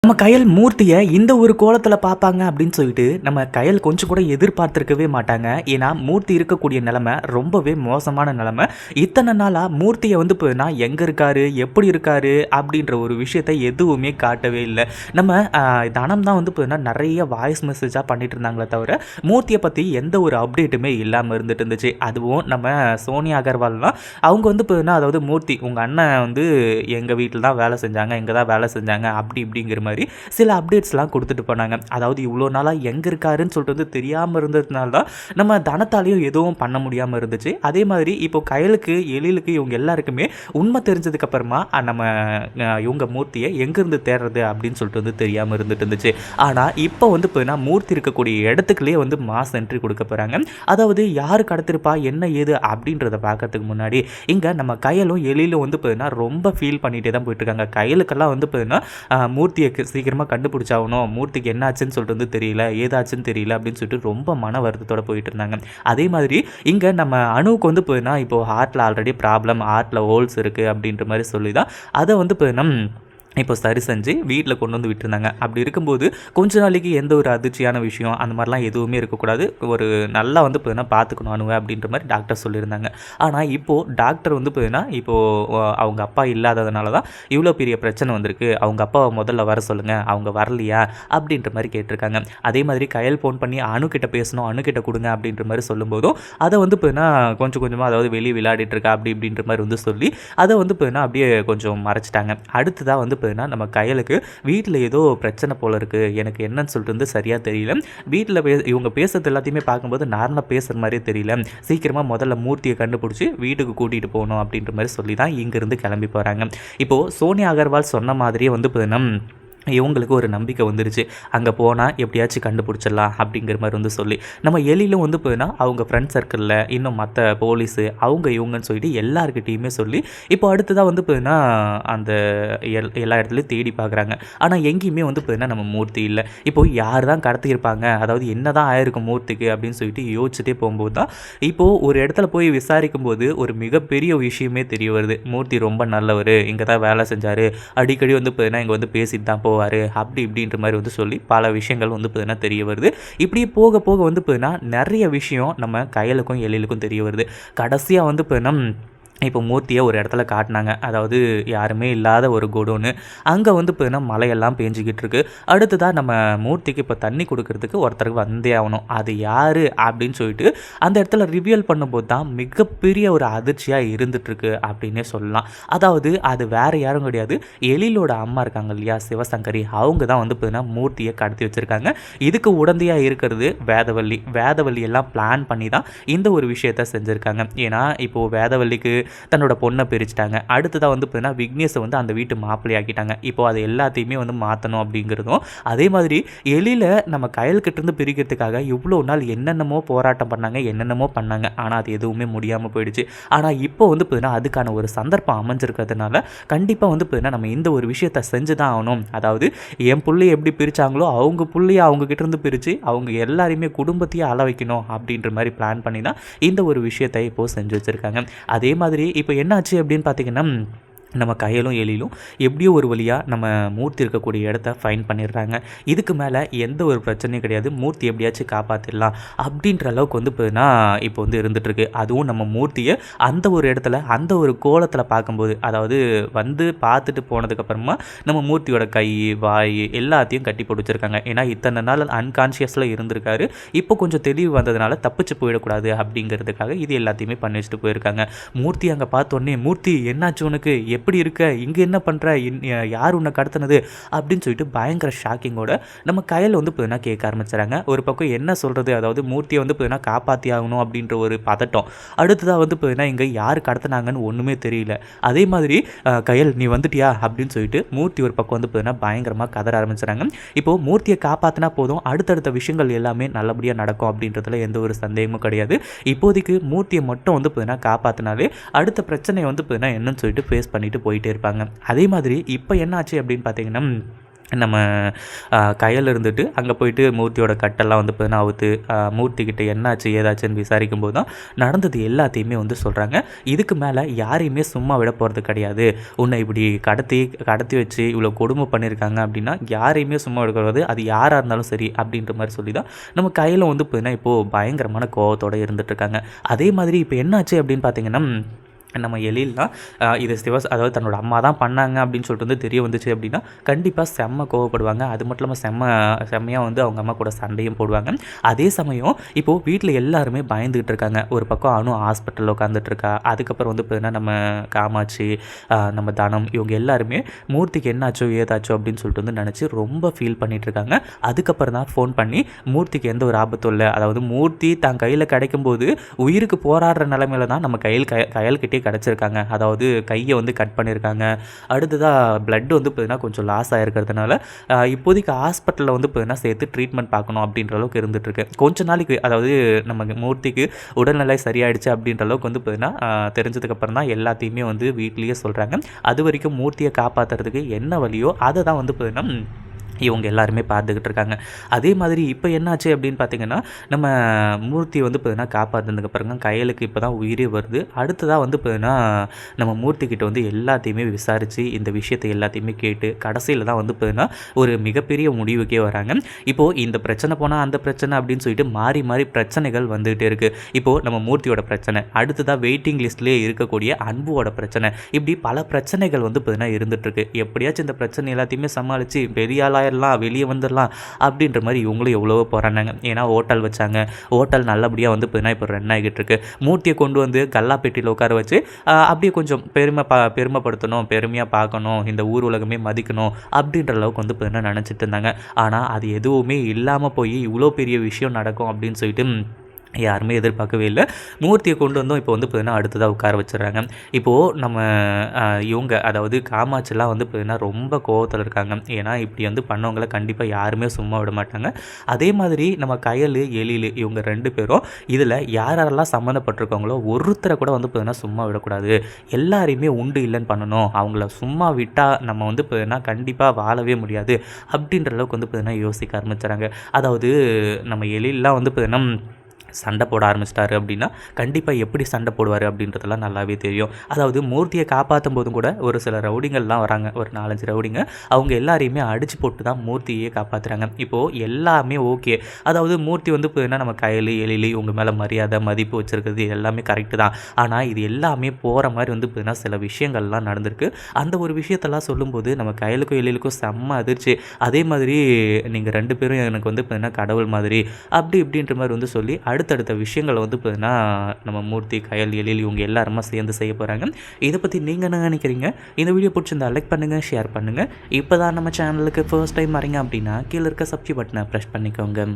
நம்ம கயல் மூர்த்தியை இந்த ஒரு கோலத்தில் பார்ப்பாங்க அப்படின்னு சொல்லிட்டு நம்ம கயல் கொஞ்சம் கூட எதிர்பார்த்துருக்கவே மாட்டாங்க. ஏன்னா மூர்த்தி இருக்கக்கூடிய நிலைமை ரொம்பவே மோசமான நிலைமை. இத்தனை நாளாக மூர்த்தியை வந்து போனா எங்கே இருக்காரு, எப்படி இருக்காரு அப்படின்ற ஒரு விஷயத்தை எதுவுமே காட்டவே இல்லை. நம்ம தனம் தான் வந்து போனா நிறைய வாய்ஸ் மெசேஜாக பண்ணிட்டு இருந்தாங்களே தவிர மூர்த்தியை பற்றி எந்த ஒரு அப்டேட்டுமே இல்லாமல் இருந்துட்டு இருந்துச்சு. அதுவும் நம்ம சோனியா அகர்வால்லாம் அவங்க வந்து போனா, அதாவது மூர்த்தி உங்கள் அண்ணன் வந்து எங்கள் வீட்டில் தான் வேலை செஞ்சாங்க, இங்கே தான் வேலை செஞ்சாங்க அப்படி இப்படிங்கிற மாதிரி சில அப்டேட்ஸ்லாம் கொடுத்துட்டு போனாங்க. அதாவது இவ்வளோ நாளாக எங்கே இருக்காருன்னு சொல்லிட்டு வந்து தெரியாமல் இருந்ததுனால தான் நம்ம தனத்தாலையும் எதுவும் பண்ண முடியாமல் இருந்துச்சு. அதே மாதிரி இப்போ கயலுக்கு எழிலுக்கு இவங்க எல்லாருக்குமே உண்மை தெரிஞ்சதுக்கப்புறமா நம்ம இவங்க மூர்த்தியை எங்கேருந்து தேடுறது அப்படின்னு சொல்லிட்டு வந்து தெரியாமல் இருந்துட்டு இருந்துச்சு. ஆனால் இப்போ வந்து போனால் மூர்த்தி இருக்கக்கூடிய இடத்துக்குள்ளேயே வந்து மாஸ் என்ட்ரி கொடுக்க போகிறாங்க. அதாவது யார் கடத்திருப்பா என்ன ஏது அப்படின்றத பார்க்கறதுக்கு முன்னாடி இங்கே நம்ம கயலும் எழிலும் வந்து போயின்னா ரொம்ப ஃபீல் பண்ணிகிட்டே தான் போயிட்டுருக்காங்க. கயலுக்கெல்லாம் வந்து போயின்னா மூர்த்தியை சீக்கிரமாக கண்டுபிடிச்சாகணும், மூர்த்திக்கு என்ன ஆச்சுன்னு சொல்லிட்டு வந்து தெரியல, ஏதாச்சுன்னு தெரியல அப்படின்னு சொல்லிட்டு ரொம்ப மன வருத்தத்தோடு போயிட்டு இருந்தாங்க. அதே மாதிரி இங்கே நம்ம அணுவுக்கு வந்து போயின்னா இப்போது ஹார்ட்டில் ஆல்ரெடி ப்ராப்ளம், ஹார்ட்டில் ஹோல்ஸ் இருக்குது அப்படின்ற மாதிரி சொல்லி தான் அதை வந்து போயின்னா இப்போ சரி செஞ்சு வீட்டில் கொண்டு வந்து விட்டுருந்தாங்க. அப்படி இருக்கும்போது கொஞ்ச நாளைக்கு எந்த ஒரு அதிர்ச்சியான விஷயம் அந்த மாதிரிலாம் எதுவுமே இருக்கக்கூடாது, ஒரு நல்லா வந்து போதுனா பார்த்துக்கணும் அணுவை அப்படின்ற மாதிரி டாக்டர் சொல்லியிருந்தாங்க. ஆனால் இப்போது டாக்டர் வந்து போதுனா இப்போது அவங்க அப்பா இல்லாததுனால தான் இவ்வளோ பெரிய பிரச்சனை வந்திருக்கு, அவங்க அப்பாவை முதல்ல வர சொல்லுங்கள், அவங்க வரலையா அப்படின்ற மாதிரி கேட்டிருக்காங்க. அதே மாதிரி கயல் ஃபோன் பண்ணி அணுக்கிட்ட பேசணும், அணுக்கிட்ட கொடுங்க அப்படின்ற மாதிரி சொல்லும்போதும் அதை வந்து போதுனா கொஞ்சம் கொஞ்சமாக அதாவது வெளியே விளையாடிட்டு இருக்கா அப்படி இப்படின்ற மாதிரி வந்து சொல்லி அதை வந்து போதுனா அப்படியே கொஞ்சம் மறைச்சிட்டாங்க. அடுத்ததாக வந்து நம்ம கயலுக்கு வீட்டில் ஏதோ பிரச்சனை போல இருக்குது, எனக்கு என்னன்னு சொல்லிட்டு வந்து சரியாக தெரியல, வீட்டில் இவங்க பேசுறது எல்லாத்தையுமே பார்க்கும்போது நார்மலாக பேசுகிற மாதிரியே தெரியல, சீக்கிரமாக முதல்ல மூர்த்தியை கண்டுபிடிச்சி வீட்டுக்கு கூட்டிகிட்டு போகணும் அப்படின்ற மாதிரி சொல்லி தான் இங்கேருந்து கிளம்பி போகிறாங்க. இப்போது சோனியா அகர்வால் சொன்ன மாதிரியே வந்து இவங்களுக்கு ஒரு நம்பிக்கை வந்துருச்சு, அங்கே போனால் எப்படியாச்சும் கண்டுபிடிச்சிடலாம் அப்படிங்கிற மாதிரி வந்து சொல்லி நம்ம எழிலும் வந்து போயின்னா அவங்க ஃப்ரெண்ட் சர்க்கிளில் இன்னும் மற்ற போலீஸு அவங்க இவங்கன்னு சொல்லிட்டு எல்லாருக்கிட்டையுமே சொல்லி இப்போ அடுத்ததாக வந்து போயின்னா அந்த எல்லா இடத்துலையும் தேடி பார்க்குறாங்க. ஆனால் எங்கேயுமே வந்து போயின்னா நம்ம மூர்த்தி இல்லை. இப்போது யார் தான் கடத்தியிருப்பாங்க, அதாவது என்ன தான் ஆயிருக்கும் மூர்த்திக்கு அப்படின்னு சொல்லிட்டு யோசிச்சுட்டே போகும்போது தான் இப்போது ஒரு இடத்துல போய் விசாரிக்கும் போது ஒரு மிகப்பெரிய விஷயமே தெரிய வருது. மூர்த்தி ரொம்ப நல்லவர், இங்கே தான் வேலை செஞ்சார், அடிக்கடி வந்து போயின்னா இங்கே வந்து பேசிட்டு தான் அப்படி இப்படின்ற மாதிரி வந்து சொல்லி பல விஷயங்கள் வந்து பார்த்தீங்கன்னா தெரிய வருது. இப்படியே போக போக வந்து பார்த்தீங்கன்னா நிறைய விஷயம் நம்ம கயலுக்கும் எழிலுக்கும் தெரிய வருது. கடைசியாக வந்து பார்த்தீங்கன்னா இப்போ மூர்த்தியை ஒரு இடத்துல காட்டினாங்க, அதாவது யாருமே இல்லாத ஒரு குடோனு, அங்கே வந்து பார்த்தீங்கன்னா மழையெல்லாம் பேஞ்சிக்கிட்டு இருக்கு. அடுத்ததாக நம்ம மூர்த்திக்கு இப்போ தண்ணி கொடுக்கறதுக்கு ஒருத்தருக்கு வந்தே ஆகணும், அது யார் அப்படின்னு சொல்லிட்டு அந்த இடத்துல ரிவியல் பண்ணும்போது தான் மிகப்பெரிய ஒரு அதிர்ச்சியாக இருந்துகிட்ருக்கு அப்படின்னே சொல்லலாம். அதாவது அது வேறு யாரும் கிடையாது, எழிலோட அம்மா இருக்காங்க இல்லையா சிவசங்கரி, அவங்க தான் வந்து பார்த்தீங்கன்னா மூர்த்தியை கடத்தி வச்சுருக்காங்க. இதுக்கு உடந்தையாக இருக்கிறது வேதவள்ளி. வேதவள்ளி எல்லாம் பிளான் பண்ணி தான் இந்த ஒரு விஷயத்த செஞ்சுருக்காங்க. ஏன்னா இப்போது வேதவள்ளிக்கு தன்னோட பொண்ணை பிரிச்சுட்டாங்க, அடுத்ததாக வந்து பார்த்தீங்கன்னா விக்னேஷை வந்து அந்த வீட்டு மாப்பிள்ளையாக்கிட்டாங்க. இப்போது அது எல்லாத்தையுமே வந்து மாற்றணும் அப்படிங்கிறதும், அதே மாதிரி எழில நம்ம கயல்கிட்டேருந்து பிரிக்கிறதுக்காக இவ்வளோ நாள் என்னென்னமோ போராட்டம் பண்ணாங்க, என்னென்னமோ பண்ணாங்க, ஆனால் அது எதுவுமே முடியாமல் போயிடுச்சு. ஆனால் இப்போ வந்து பார்த்தீங்கன்னா அதுக்கான ஒரு சந்தர்ப்பம் அமைஞ்சிருக்கிறதுனால கண்டிப்பாக வந்து பார்த்தீங்கன்னா நம்ம இந்த ஒரு விஷயத்தை செஞ்சு தான் ஆகணும். அதாவது என் பிள்ளையை எப்படி பிரித்தாங்களோ அவங்க பிள்ளையை அவங்ககிட்டேருந்து பிரித்து அவங்க எல்லாரையுமே குடும்பத்தையே அள வைக்கணும் அப்படின்ற மாதிரி பிளான் பண்ணி தான் இந்த ஒரு விஷயத்தை இப்போது செஞ்சு வச்சுருக்காங்க. அதே மாதிரி இப்போ என்னாச்சு அப்படின்னு பார்த்தீங்கன்னா நம்ம கயலும் எழிலும் எப்படியோ ஒரு வழியாக நம்ம மூர்த்தி இருக்கக்கூடிய இடத்த ஃபைன் பண்ணிடுறாங்க. இதுக்கு மேலே எந்த ஒரு பிரச்சனையும் கிடையாது, மூர்த்தி எப்படியாச்சும் காப்பாற்றிடலாம் அப்படின்ற அளவுக்கு வந்து இப்போ வந்து இருந்துகிட்ருக்கு. அதுவும் நம்ம மூர்த்தியை அந்த ஒரு இடத்துல அந்த ஒரு கோலத்தில் பார்க்கும்போது, அதாவது வந்து பார்த்துட்டு போனதுக்கப்புறமா நம்ம மூர்த்தியோட கை வாய் எல்லாத்தையும் கட்டி போட்டு வச்சுருக்காங்க. ஏன்னா இத்தனை நாள் அன்கான்ஷியஸில் இருந்திருக்காரு, இப்போ கொஞ்சம் தெளிவு வந்ததுனால தப்பிச்சு போயிடக்கூடாது அப்படிங்கிறதுக்காக இது எல்லாத்தையுமே பண்ணி வச்சுட்டு போயிருக்காங்க. மூர்த்தி அங்கே பார்த்தோன்னே, மூர்த்தி என்னாச்சு உனக்கு, எப்படி இருக்க, இங்கே என்ன பண்ணுற, யார் உன்னை கடத்தினது அப்படின்னு சொல்லிட்டு பயங்கர ஷாக்கிங்கோட நம்ம கயல் வந்து பார்த்தீங்கன்னா கேட்க ஆரம்பிச்சுறாங்க. ஒரு பக்கம் என்ன சொல்கிறது, அதாவது மூர்த்தியை வந்து பார்த்தீங்கன்னா காப்பாற்றி ஆகணும் அப்படின்ற ஒரு பதட்டம், அடுத்ததாக வந்து பார்த்தீங்கன்னா இங்கே யார் கடத்தினாங்கன்னு ஒன்றுமே தெரியல. அதே மாதிரி கயல் நீ வந்துட்டியா அப்படின்னு சொல்லிட்டு மூர்த்தி ஒரு பக்கம் வந்து பார்த்தீங்கன்னா பயங்கரமாக கதற ஆரம்பிச்சுறாங்க. இப்போது மூர்த்தியை காப்பாற்றினா போதும், அடுத்தடுத்த விஷயங்கள் எல்லாமே நல்லபடியாக நடக்கும் அப்படின்றதுல எந்த ஒரு சந்தேகமும் கிடையாது. இப்போதைக்கு மூர்த்தியை மட்டும் வந்து பார்த்தீங்கன்னா காப்பாற்றினாலே அடுத்த பிரச்சனையை வந்து பார்த்தீங்கன்னா என்னன்னு சொல்லிட்டு ஃபேஸ் பண்ணிட்டு போயிட்டே இருப்பாங்க. அதே மாதிரி இப்போ என்ன ஆச்சு அப்படின்னு பார்த்தீங்கன்னா நம்ம கயல் இருந்துட்டு அங்கே போயிட்டு மூர்த்தியோட கட்டெல்லாம் வந்து பார்த்தீங்கன்னா அவுத்து மூர்த்திக்கிட்ட என்னாச்சு ஏதாச்சுன்னு விசாரிக்கும்போது தான் நடந்தது எல்லாத்தையுமே வந்து சொல்கிறாங்க. இதுக்கு மேலே யாரையுமே சும்மா விட போகிறது கிடையாது. உன்னை இப்படி கடத்தி வச்சு இவ்வளோ கொடுமை பண்ணியிருக்காங்க அப்படின்னா யாரையுமே சும்மா விடக்கூடாது, அது யாராக இருந்தாலும் சரி அப்படின்ற மாதிரி சொல்லி தான் நம்ம கையில் வந்து பார்த்தீங்கன்னா இப்போது பயங்கரமான கோவத்தோடு இருந்துகிட்ருக்காங்க. அதே மாதிரி இப்போ என்னாச்சு அப்படின்னு பார்த்தீங்கன்னா நம்ம எழில்லாம் இது அதாவது தன்னோட அம்மா தான் பண்ணாங்க அப்படின்னு சொல்லிட்டு வந்து தெரிய வந்துச்சு அப்படின்னா கண்டிப்பாக செம்ம கோவப்படுவாங்க. அது மட்டும் இல்லாமல் செம்மையாக வந்து அவங்க அம்மா கூட சண்டையும் போடுவாங்க. அதே சமயம் இப்போது வீட்டில் எல்லாருமே பயந்துகிட்டு இருக்காங்க. ஒரு பக்கம் அணு ஹாஸ்பிட்டலில் உட்காந்துட்டு இருக்கா. அதுக்கப்புறம் வந்து பார்த்தீங்கன்னா நம்ம காமாட்சி, நம்ம தனம், இவங்க எல்லாருமே மூர்த்திக்கு என்னாச்சோ ஏதாச்சோ அப்படின்னு சொல்லிட்டு வந்து நினச்சி ரொம்ப ஃபீல் பண்ணிகிட்டு இருக்காங்க. அதுக்கப்புறம் தான் ஃபோன் பண்ணி மூர்த்திக்கு எந்த ஒரு ஆபத்தும் இல்லை, அதாவது மூர்த்தி தான் கையில் கிடைக்கும்போது உயிருக்கு போராடுற நிலைமையில தான் நம்ம கையல்கிட்டே கிடச்சிருக்காங்க. அதாவது கையை வந்து கட் பண்ணியிருக்காங்க. அடுத்ததாக பிளட் வந்து பார்த்தீங்கன்னா கொஞ்சம் லாஸ் ஆகிருக்கிறதுனால இப்போதைக்கு ஹாஸ்பிட்டலில் வந்து பார்த்தீங்கன்னா சேர்த்து ட்ரீட்மெண்ட் பார்க்கணும் அப்படின்ற அளவுக்கு இருந்துகிட்ருக்கு. கொஞ்ச நாளைக்கு அதாவது நம்ம மூர்த்திக்கு உடல்நிலை சரியாயிடுச்சு அப்படின்ற அளவுக்கு வந்து பார்த்தீங்கன்னா தெரிஞ்சதுக்கப்புறம் தான் எல்லாத்தையுமே வந்து வீட்லேயே சொல்கிறாங்க. அது வரைக்கும் மூர்த்தியை காப்பாற்றுறதுக்கு என்ன வழியோ அதை தான் வந்து பார்த்தீங்கன்னா இவங்க எல்லாருமே பார்த்துக்கிட்டு இருக்காங்க. அதே மாதிரி இப்போ என்னாச்சு அப்படின்னு பார்த்தீங்கன்னா நம்ம மூர்த்தி வந்து பார்த்தீங்கன்னா காப்பாற்றினதுக்கப்புறம் கையலுக்கு இப்போ தான் உயிரே வருது. அடுத்ததாக வந்து பார்த்தீங்கன்னா நம்ம மூர்த்திக்கிட்ட வந்து எல்லாத்தையுமே விசாரித்து இந்த விஷயத்தை எல்லாத்தையுமே கேட்டு கடைசியில் தான் வந்து பார்த்தீங்கன்னா ஒரு மிகப்பெரிய முடிவுக்கே வராங்க. இப்போது இந்த பிரச்சனை போனால் அந்த பிரச்சனை அப்படின்னு சொல்லிட்டு மாறி மாறி பிரச்சனைகள் வந்துகிட்டே இருக்குது. இப்போது நம்ம மூர்த்தியோட பிரச்சனை, அடுத்ததாக வெயிட்டிங் லிஸ்ட்லேயே இருக்கக்கூடிய அன்புவோட பிரச்சனை, இப்படி பல பிரச்சனைகள் வந்து பார்த்தீங்கன்னா இருந்துகிட்ருக்கு. எப்படியாச்சும் இந்த பிரச்சனை எல்லாத்தையுமே சமாளித்து பெரிய ஆளாக வெளியே வந்துடலாம் அப்படின்ற மாதிரி இவங்களும் எவ்வளவோ போராடினாங்க. ஏன்னா ஹோட்டல் வச்சாங்க, ஹோட்டல் நல்லபடியாக வந்து இப்போ ரன் ஆகிட்டு இருக்கு. மூர்த்தியை கொண்டு வந்து கல்லாப்பேட்டியில் உட்கார வச்சு அப்படியே கொஞ்சம் பெருமைப்படுத்தணும், பெருமையாக பார்க்கணும், இந்த ஊர் உலகமே மதிக்கணும் அப்படின்ற அளவுக்கு வந்து பார்த்தீங்கன்னா நினச்சிட்டு இருந்தாங்க. ஆனால் அது எதுவுமே இல்லாமல் போய் இவ்வளோ பெரிய விஷயம் நடக்கும் அப்படின்னு சொல்லிட்டு யாருமே எதிர்பார்க்கவே இல்லை. மூர்த்தியை கொண்டு வந்தோம் இப்போ வந்து பார்த்தீங்கன்னா அடுத்ததாக உட்கார வச்சுறாங்க. இப்போது நம்ம இவங்க அதாவது காமாட்சிலாம் வந்து பார்த்தீங்கன்னா ரொம்ப கோவத்தில் இருக்காங்க. ஏன்னா இப்படி வந்து பண்ணவங்களை கண்டிப்பாக யாருமே சும்மா விட மாட்டாங்க. அதே மாதிரி நம்ம கயல், எழில் இவங்க 2 பேரும் இதில் யாரெல்லாம் சம்மந்தப்பட்டிருக்காங்களோ ஒருத்தரை கூட வந்து பார்த்தீங்கன்னா சும்மா விடக்கூடாது, எல்லாரையுமே உண்டு இல்லைன்னு பண்ணணும், அவங்கள சும்மா விட்டால் நம்ம வந்து பார்த்தீங்கன்னா கண்டிப்பாக வாழவே முடியாது அப்படின்ற அளவுக்கு வந்து பார்த்தீங்கன்னா யோசிக்க ஆரம்பிச்சுறாங்க. அதாவது நம்ம எழிலெலாம் வந்து பார்த்தீங்கன்னா சண்டை போட ஆரம்பிச்சிட்டாரு அப்படின்னா கண்டிப்பாக எப்படி சண்டை போடுவார் அப்படின்றதெல்லாம் நல்லாவே தெரியும். அதாவது மூர்த்தியை காப்பாற்றும் போதும் கூட ஒரு சில ரவுடிங்கள்லாம் வராங்க, ஒரு 4-5 ரவுடிங்க, அவங்க எல்லாரையுமே அடித்து போட்டு தான் மூர்த்தியே காப்பாற்றுறாங்க. இப்போது எல்லாமே ஓகே, அதாவது மூர்த்தி வந்து இப்போ நம்ம கையில் எழிலி உங்கள் மேலே மரியாதை மதிப்பு வச்சுருக்கிறது எல்லாமே கரெக்டு தான். ஆனால் இது எல்லாமே போகிற மாதிரி வந்து பார்த்தீங்கன்னா சில விஷயங்கள்லாம் நடந்திருக்கு. அந்த ஒரு விஷயத்தெல்லாம் சொல்லும்போது நம்ம கையிலுக்கும் எழிலுக்கும் செம்ம அதிர்ச்சி. அதே மாதிரி நீங்கள் 2 பேரும் எனக்கு வந்து பார்த்தீங்கன்னா கடவுள் மாதிரி அப்படி இப்படின்ற மாதிரி வந்து சொல்லி அடுத்தடுத்த விஷயங்களை வந்து பார்த்தீங்கன்னா நம்ம மூர்த்தி, கயல், எழில் இவங்க எல்லாருமா சேர்ந்து செய்ய போகிறாங்க. இதை பற்றி நீங்கள் என்ன நினைக்கிறீங்க? இந்த வீடியோ பிடிச்சிருந்தா லைக் பண்ணுங்கள், ஷேர் பண்ணுங்கள். இப்போ தான் நம்ம சேனலுக்கு ஃபர்ஸ்ட் டைம் வரீங்க அப்படின்னா கீழே இருக்க சப்ஸ்கிரைப் பட்டனை ப்ரெஸ் பண்ணிக்கோங்க.